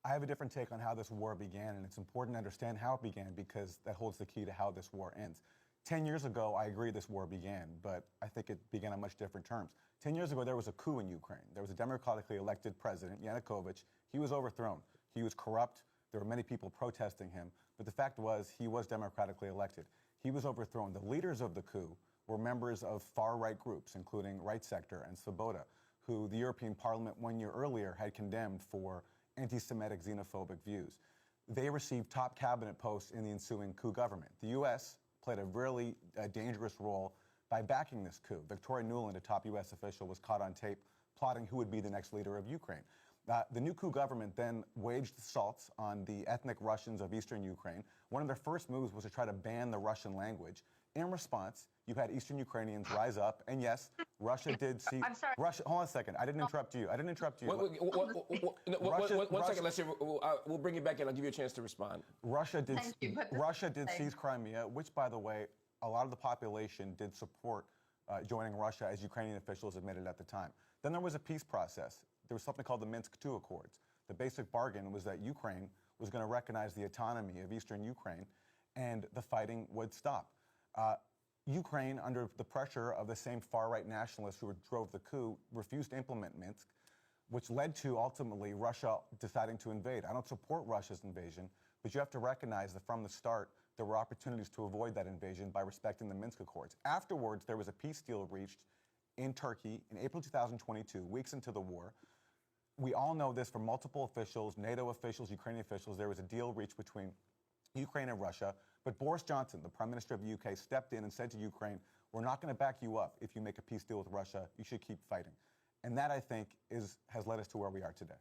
I have a different take on how this war began, and it's important to understand how it began because that holds the key to how this war ends. 10 years ago, I agree this war began, but I think it began on much different terms. 10 years ago, there was a coup in Ukraine. There was a democratically elected president, Yanukovych. He was overthrown. He was corrupt. There were many people protesting him, but the fact was he was democratically elected. He was overthrown. The leaders of the coup were members of far-right groups, including Right Sector and Svoboda, who the European Parliament 1 year earlier had condemned for anti-Semitic xenophobic views. They received top cabinet posts in the ensuing coup government. The U.S. played a really dangerous role by backing this coup. Victoria Nuland, a top U.S. official, was caught on tape plotting who would be the next leader of Ukraine. The new coup government then waged assaults on the ethnic Russians of eastern Ukraine. One of their first moves was to try to ban the Russian language. In response, you had Eastern Ukrainians rise up, and yes, Russia did see. I'm sorry. Russia. Hold on a second. I didn't interrupt you. I didn't interrupt you. One second. Let's see. We'll bring you back in. I'll give you a chance to respond. Russia did seize Crimea, which, by the way, a lot of the population did support joining Russia, as Ukrainian officials admitted at the time. Then there was a peace process. There was something called the Minsk II Accords. The basic bargain was that Ukraine was going to recognize the autonomy of eastern Ukraine, and the fighting would stop. Ukraine, under the pressure of the same far-right nationalists who drove the coup, refused to implement Minsk, which led to, ultimately, Russia deciding to invade. I don't support Russia's invasion, but you have to recognize that from the start, there were opportunities to avoid that invasion by respecting the Minsk Accords. Afterwards, there was a peace deal reached in Turkey in April 2022, weeks into the war. We all know this from multiple officials, NATO officials, Ukrainian officials. There was a deal reached between Ukraine and Russia, but Boris Johnson, the Prime Minister of the UK, stepped in and said to Ukraine, we're not going to back you up if you make a peace deal with Russia. You should keep fighting. And that, I think, has led us to where we are today.